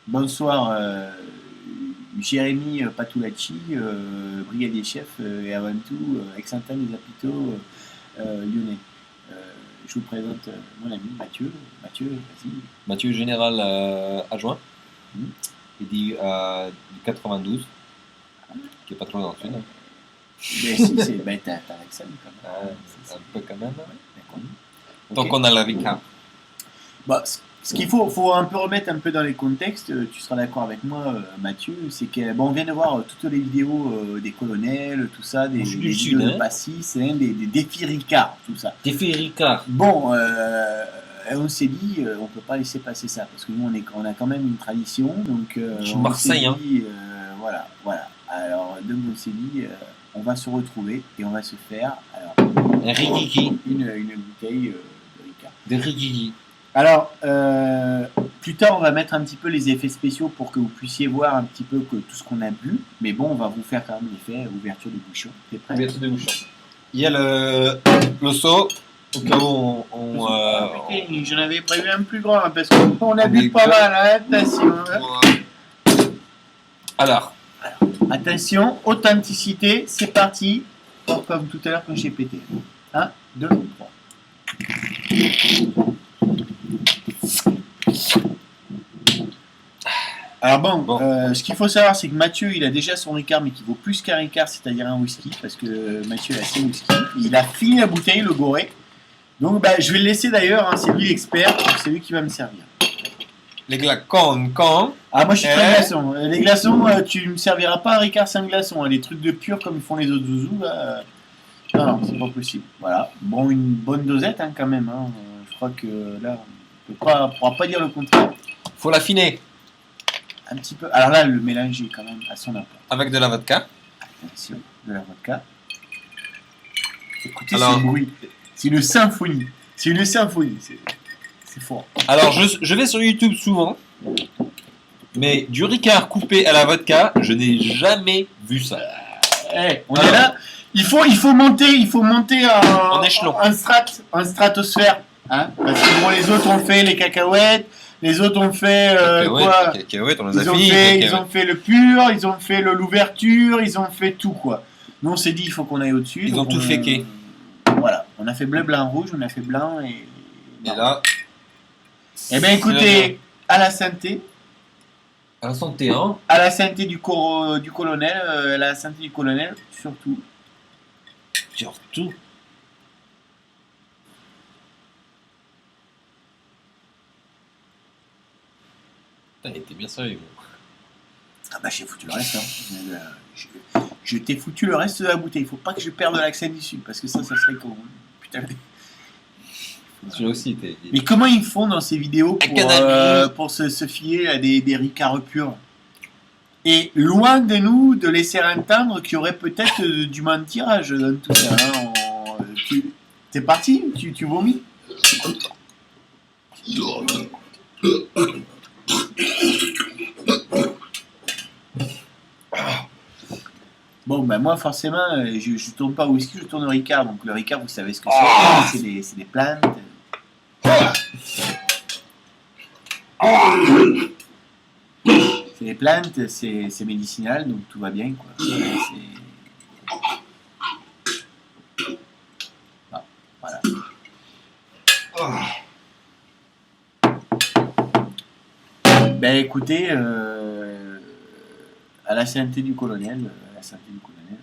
Bonsoir, Jérémy Patulacci, brigadier chef et avant tout ex-antenne des hôpitaux lyonnais. Euh, je vous présente mon ami Mathieu. Mathieu, vas-y. Mathieu, général adjoint, Hmm. il dit du 92, qui est pas trop dans le sud. Ben si, t'as l'accent quand même. Ah, un peu quand même. Bien connu. Donc Ok. on a la Ricard. Bah, ce qu'il faut un peu remettre un peu dans les contextes, tu seras d'accord avec moi, Mathieu, c'est que bon, on vient de voir toutes les vidéos des colonels, tout ça, Je suis du des sud, vidéos de hein. passis, hein, des défis Ricard, tout ça. Défi Ricard. Bon, on s'est dit, on peut pas laisser passer ça, parce que nous, on a quand même une tradition, donc Je suis on s'est Marseille, hein. dit, voilà. Alors, donc on s'est dit, on va se retrouver et on va se faire, alors, Un Rikiki. une bouteille de Ricard. De Rikiki. Alors, plus tard, on va mettre un petit peu les effets spéciaux pour que vous puissiez voir un petit peu que tout ce qu'on a bu, mais bon, on va vous faire quand même l'effet ouverture de bouchon. T'es prêt? Ouverture de bouchon. Il y a le seau, au cas où Putain, j'en avais prévu un plus grand, parce qu'on a bu est pas deux. mal, hein, attention. Hein. Alors, Attention, authenticité, c'est parti. Oh, comme tout à l'heure quand j'ai pété. 1, 2, 3. Alors bon, ce qu'il faut savoir, c'est que Mathieu, il a déjà son Ricard, mais qui vaut plus qu'un Ricard, c'est-à-dire un whisky, parce que Mathieu a ses whisky. Il a fini la bouteille, le goré. Donc bah, je vais le laisser d'ailleurs, hein, c'est lui l'expert, donc c'est lui qui va me servir. les glaçons, quand. Ah, moi je suis très glaçon. Les glaçons, tu me serviras pas un Ricard sans glaçon. Hein. Les trucs de pur comme font les autres zouzous, là. Non, c'est pas possible. Voilà. Bon, une bonne dosette hein, quand même. Hein. Je crois que là, on pourra pas dire le contraire. Faut l'affiner Un petit peu. Alors là, le mélanger quand même à son apport. avec de la vodka. Attention, de la vodka. Écoutez Alors, ce bruit. C'est une symphonie. C'est une symphonie. C'est fort. Alors, je vais sur YouTube souvent, mais du Ricard coupé à la vodka, je n'ai jamais vu ça. Hey, on est là. Il faut monter En échelon. en stratosphère. Hein, parce que bon, les autres ont fait les cacahuètes, les autres ont fait quoi? Cacahuètes, on les a fini. Ils ont fait le pur, ils ont fait l'ouverture, ils ont fait tout quoi. Nous on s'est dit il faut qu'on aille au-dessus. Ils ont tout féqué. Voilà, on a fait bleu, blanc, rouge, on a fait blanc et. Et là, Eh bien écoutez, à la santé. à la santé, hein. À la santé du colonel, à la santé du colonel, surtout. Surtout. Putain, il était bien sérieux. Ah bah j'ai foutu le reste. Hein. Je t'ai foutu le reste de la bouteille. Il faut pas que je perde l'accent du sud parce que ça serait con. Putain. Celui-là aussi était. Mais comment ils font dans ces vidéos pour se fier à des ricards purs? Et loin de nous de laisser entendre qu'il y aurait peut-être du mentirage dans tout ça. Hein. T'es parti? Tu vomis? Bon, ben moi, forcément, je tourne pas au whisky, je tourne au Ricard. Donc, le Ricard, vous savez ce que c'est. C'est des plantes. C'est des plantes, c'est médicinal, donc tout va bien, quoi. Ah, voilà. Ben, écoutez, à la santé du colonel, à la santé du colonel.